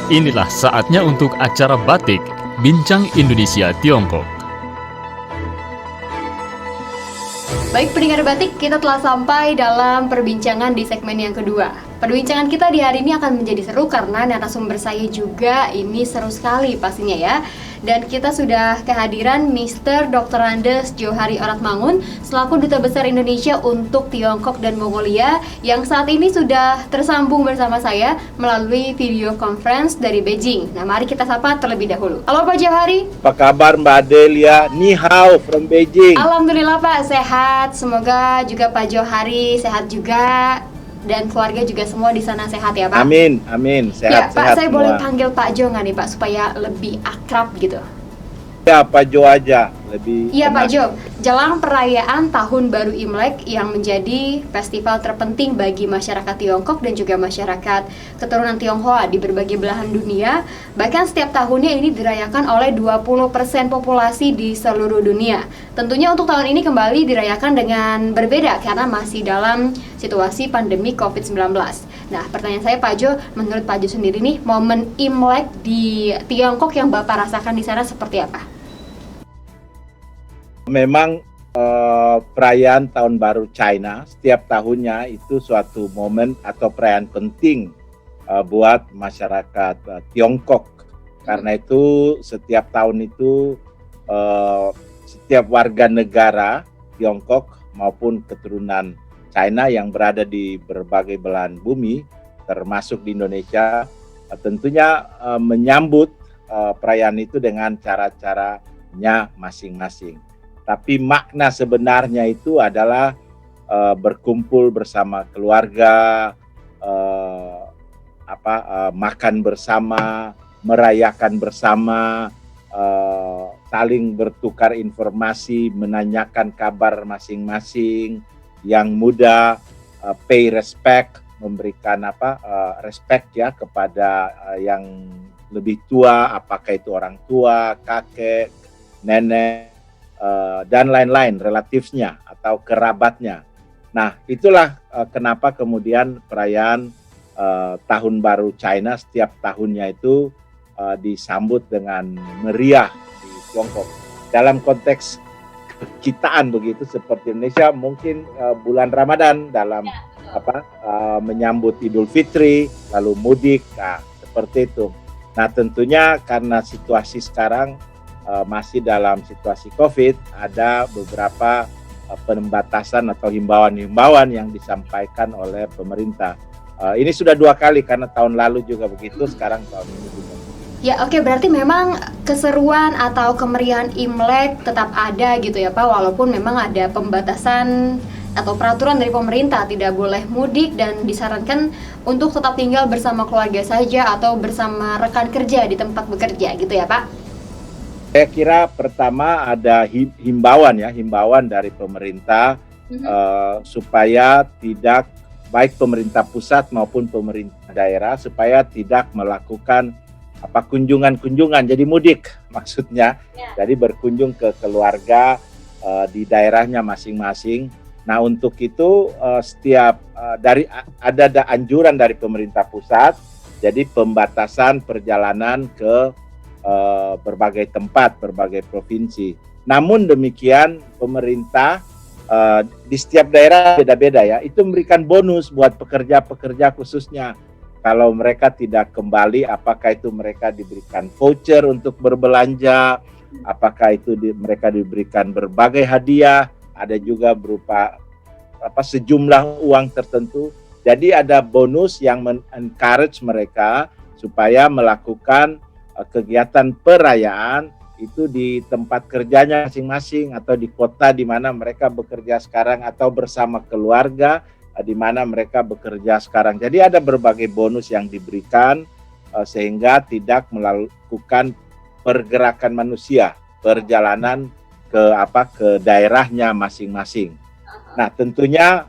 Inilah saatnya untuk acara Batik, Bincang Indonesia Tiongkok. Baik pendengar Batik, kita telah sampai dalam perbincangan di segmen yang kedua. Perbincangan kita di hari ini akan menjadi seru karena narasumber saya juga ini seru sekali pastinya ya. Dan kita sudah kehadiran Mr. Dr. Andes Johari Oratmangun selaku Duta Besar Indonesia untuk Tiongkok dan Mongolia yang saat ini sudah tersambung bersama saya melalui video conference dari Beijing. Nah, mari kita sapa terlebih dahulu. Halo Pak Johari. Apa kabar Mbak Delia? Ni hao from Beijing. Alhamdulillah Pak, sehat. Semoga juga Pak Johari sehat juga. Dan keluarga juga semua di sana sehat ya Pak? Amin, amin. Ya Sehat-sehat Pak, saya semua. boleh panggil Pak Jo nggak nih Pak supaya lebih akrab gitu? Ya Pak Jo aja lebih. Iya Pak enak. Jo, jelang perayaan Tahun Baru Imlek yang menjadi festival terpenting bagi masyarakat Tiongkok dan juga masyarakat keturunan Tionghoa di berbagai belahan dunia. Bahkan setiap tahunnya ini dirayakan oleh 20% populasi di seluruh dunia. Tentunya untuk tahun ini kembali dirayakan dengan berbeda karena masih dalam situasi pandemi COVID-19. Nah, pertanyaan saya Pak Jo, menurut Pak Jo sendiri nih, momen Imlek di Tiongkok yang Bapak rasakan di sana seperti apa? Memang perayaan Tahun Baru China setiap tahunnya itu suatu momen atau perayaan penting buat masyarakat Tiongkok. Karena itu setiap tahun itu setiap warga negara Tiongkok maupun keturunan China yang berada di berbagai belahan bumi, termasuk di Indonesia, tentunya menyambut perayaan itu dengan cara-caranya masing-masing. Tapi makna sebenarnya itu adalah berkumpul bersama keluarga, makan bersama, merayakan bersama, saling bertukar informasi, menanyakan kabar masing-masing. Yang muda pay respect, memberikan respect ya kepada yang lebih tua, apakah itu orang tua, kakek, nenek, dan lain-lain relatifnya atau kerabatnya. Nah, itulah kenapa kemudian perayaan Tahun Baru China setiap tahunnya itu disambut dengan meriah di Tiongkok. Dalam konteks kekitaan begitu seperti Indonesia mungkin bulan Ramadan dalam menyambut Idul Fitri, lalu mudik, seperti itu. Nah, tentunya karena situasi sekarang masih dalam situasi COVID, ada beberapa pembatasan atau himbauan-himbauan yang disampaikan oleh pemerintah. Ini sudah 2 kali karena tahun lalu juga begitu, sekarang tahun ini juga. Ya oke, berarti memang keseruan atau kemeriahan Imlek tetap ada gitu ya Pak, walaupun memang ada pembatasan atau peraturan dari pemerintah tidak boleh mudik dan disarankan untuk tetap tinggal bersama keluarga saja atau bersama rekan kerja di tempat bekerja gitu ya Pak? Saya kira pertama ada himbauan dari pemerintah supaya tidak, baik pemerintah pusat maupun pemerintah daerah, supaya tidak melakukan kunjungan-kunjungan, jadi mudik maksudnya, jadi berkunjung ke keluarga di daerahnya masing-masing. Nah, untuk itu ada anjuran dari pemerintah pusat, jadi pembatasan perjalanan ke berbagai tempat, berbagai provinsi. Namun demikian pemerintah di setiap daerah beda-beda ya, itu memberikan bonus buat pekerja-pekerja khususnya. Kalau mereka tidak kembali, apakah itu mereka diberikan voucher untuk berbelanja, apakah itu mereka diberikan berbagai hadiah, ada juga berupa sejumlah uang tertentu. Jadi ada bonus yang men-encourage mereka supaya melakukan kegiatan perayaan itu di tempat kerjanya masing-masing atau di kota di mana mereka bekerja sekarang atau bersama keluarga di mana mereka bekerja sekarang. Jadi ada berbagai bonus yang diberikan sehingga tidak melakukan pergerakan manusia, perjalanan ke daerahnya masing-masing. Nah, tentunya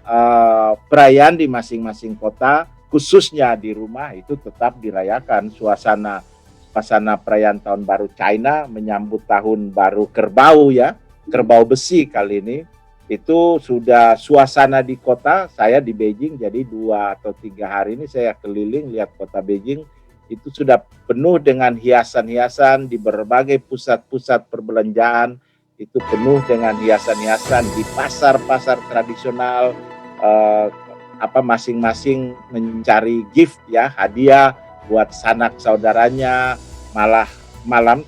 perayaan di masing-masing kota, khususnya di rumah itu tetap dirayakan. Suasana perayaan Tahun Baru China menyambut Tahun Baru Kerbau ya, Kerbau Besi kali ini. Itu sudah suasana di kota, saya di Beijing, jadi 2 atau 3 hari ini saya keliling lihat kota Beijing, itu sudah penuh dengan hiasan-hiasan di berbagai pusat-pusat perbelanjaan, itu penuh dengan hiasan-hiasan di pasar-pasar tradisional, masing-masing mencari gift ya, hadiah buat sanak saudaranya. Malah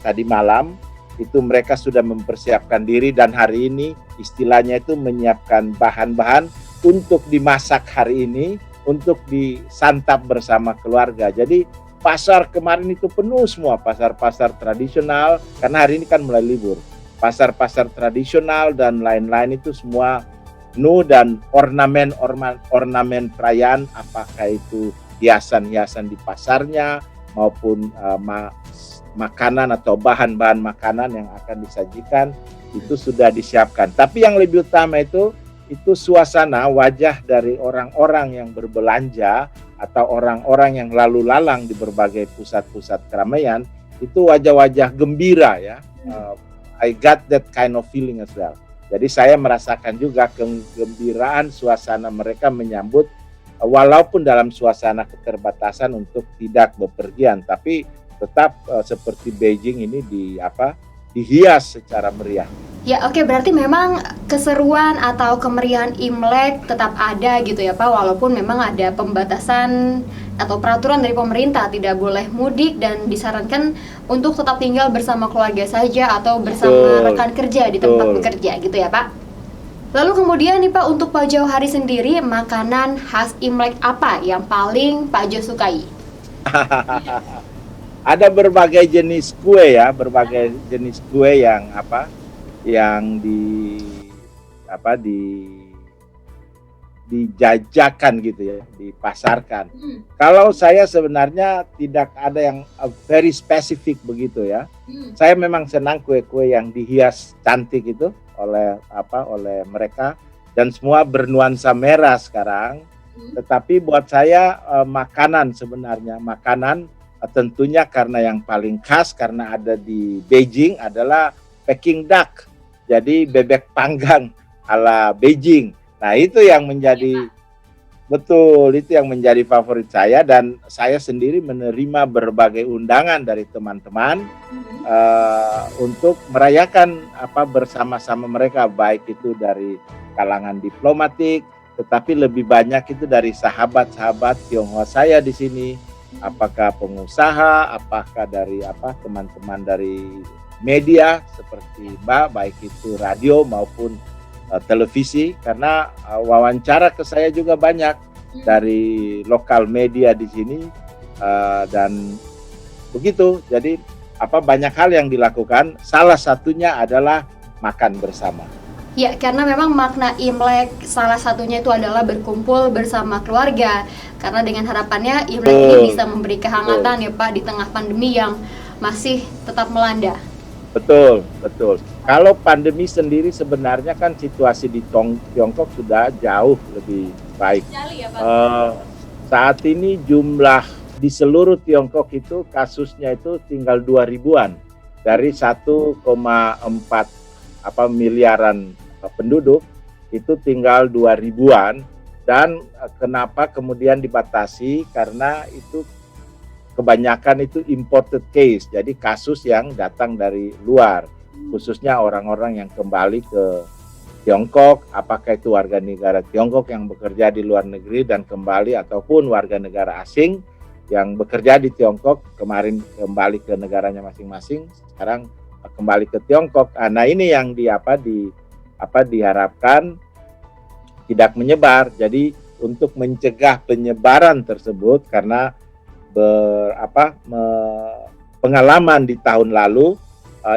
tadi malam itu mereka sudah mempersiapkan diri, dan hari ini istilahnya itu menyiapkan bahan-bahan untuk dimasak hari ini, untuk disantap bersama keluarga. Jadi pasar kemarin itu penuh semua, pasar-pasar tradisional, karena hari ini kan mulai libur. Pasar-pasar tradisional dan lain-lain itu semua penuh, dan ornamen perayaan, apakah itu hiasan-hiasan di pasarnya maupun makanan atau bahan-bahan makanan yang akan disajikan itu sudah disiapkan. Tapi yang lebih utama itu suasana wajah dari orang-orang yang berbelanja atau orang-orang yang lalu lalang di berbagai pusat-pusat keramaian, itu wajah-wajah gembira ya. I got that kind of feeling as well. Jadi saya merasakan juga kegembiraan suasana mereka menyambut, walaupun dalam suasana keterbatasan untuk tidak bepergian, tapi tetap seperti Beijing ini dihias secara meriah. Ya oke, berarti memang keseruan atau kemeriahan Imlek tetap ada gitu ya Pak, walaupun memang ada pembatasan atau peraturan dari pemerintah, tidak boleh mudik dan disarankan untuk tetap tinggal bersama keluarga saja atau bersama rekan kerja di tempat bekerja gitu ya Pak. Lalu kemudian nih Pak, untuk Pak Jauhari sendiri, makanan khas Imlek apa yang paling Pak Jo sukai? Ada berbagai jenis kue ya, berbagai jenis kue yang dijajakan gitu ya, dipasarkan. Kalau saya sebenarnya tidak ada yang very specific begitu ya. Saya memang senang kue-kue yang dihias cantik itu oleh mereka, dan semua bernuansa merah sekarang. Tetapi buat saya makanan tentunya karena yang paling khas karena ada di Beijing adalah Peking duck. Jadi bebek panggang ala Beijing. Nah, itu yang menjadi favorit saya, dan saya sendiri menerima berbagai undangan dari teman-teman untuk merayakan bersama-sama mereka, baik itu dari kalangan diplomatik, tetapi lebih banyak itu dari sahabat-sahabat Tionghoa saya di sini, apakah pengusaha, apakah dari teman-teman dari media seperti Mbak, baik itu radio maupun televisi, karena wawancara ke saya juga banyak dari lokal media di sini, dan begitu. Jadi banyak hal yang dilakukan, salah satunya adalah makan bersama. Ya, karena memang makna Imlek salah satunya itu adalah berkumpul bersama keluarga, karena dengan harapannya Imlek ini bisa memberi kehangatan ya Pak di tengah pandemi yang masih tetap melanda. Betul. Kalau pandemi sendiri sebenarnya kan situasi di Tiongkok sudah jauh lebih baik. Ya, Pak. Saat ini jumlah di seluruh Tiongkok itu kasusnya itu tinggal 2.000-an dari 1,4 miliaran penduduk, itu tinggal 2.000-an. Dan kenapa kemudian dibatasi? Karena itu kebanyakan itu imported case, jadi kasus yang datang dari luar, khususnya orang-orang yang kembali ke Tiongkok, apakah itu warga negara Tiongkok yang bekerja di luar negeri dan kembali, ataupun warga negara asing yang bekerja di Tiongkok, kemarin kembali ke negaranya masing-masing, sekarang kembali ke Tiongkok. Nah, ini yang diharapkan tidak menyebar. Jadi untuk mencegah penyebaran tersebut, karena pengalaman di tahun lalu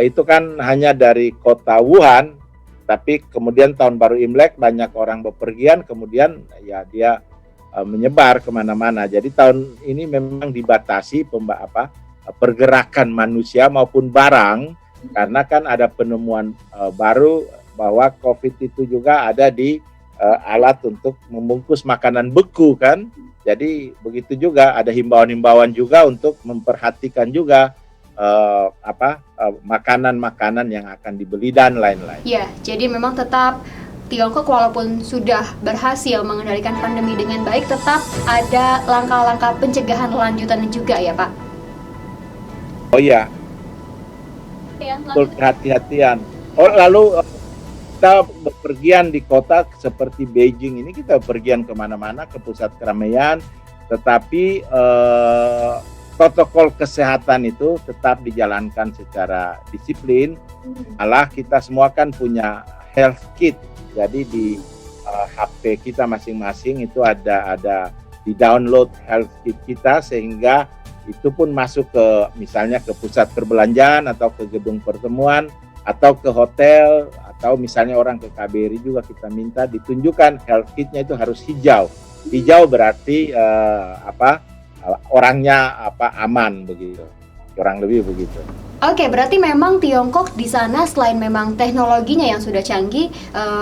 itu kan hanya dari kota Wuhan, tapi kemudian tahun baru Imlek banyak orang bepergian, kemudian ya dia menyebar kemana-mana. Jadi tahun ini memang dibatasi pergerakan manusia maupun barang, karena kan ada penemuan baru bahwa COVID itu juga ada di alat untuk membungkus makanan beku kan. Jadi begitu juga ada himbauan-himbauan juga untuk memperhatikan juga makanan-makanan yang akan dibeli dan lain-lain. Ya, jadi memang tetap Tiongkok walaupun sudah berhasil mengendalikan pandemi dengan baik, tetap ada langkah-langkah pencegahan lanjutan juga ya Pak? Oh iya, Ya, betul, kehati-hatian. Oh, lalu kita bepergian di kota seperti Beijing ini, kita bepergian kemana-mana ke pusat keramaian, tetapi protokol kesehatan itu tetap dijalankan secara disiplin. Malah kita semua kan punya health kit, jadi di HP kita masing-masing itu ada di download health kit kita, sehingga itu pun masuk ke misalnya ke pusat perbelanjaan atau ke gedung pertemuan atau ke hotel, atau misalnya orang ke KBRI juga kita minta ditunjukkan health kitnya itu harus hijau. Hijau berarti orangnya aman begitu. Kurang lebih begitu. Oke, berarti memang Tiongkok di sana selain memang teknologinya yang sudah canggih,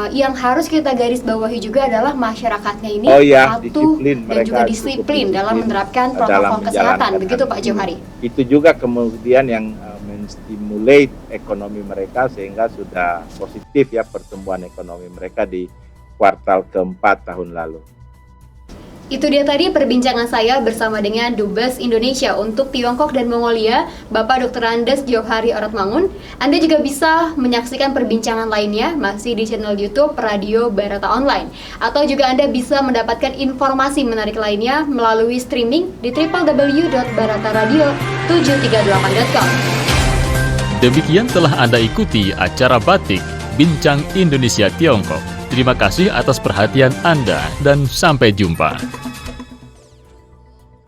yang harus kita garis bawahi juga adalah masyarakatnya ini patuh dan juga disiplin dalam menerapkan protokol kesehatan. Begitu Pak Johari? Itu juga kemudian yang menstimulate ekonomi mereka, sehingga sudah positif ya pertumbuhan ekonomi mereka di kuartal keempat tahun lalu. Itu dia tadi perbincangan saya bersama dengan Dubes Indonesia untuk Tiongkok dan Mongolia, Bapak Dr. Andes Johari Oratmangun. Anda juga bisa menyaksikan perbincangan lainnya masih di channel YouTube Radio Barata Online. Atau juga Anda bisa mendapatkan informasi menarik lainnya melalui streaming di www.barataradio738.com. Demikian telah Anda ikuti acara Batik Bincang Indonesia Tiongkok. Terima kasih atas perhatian Anda dan sampai jumpa.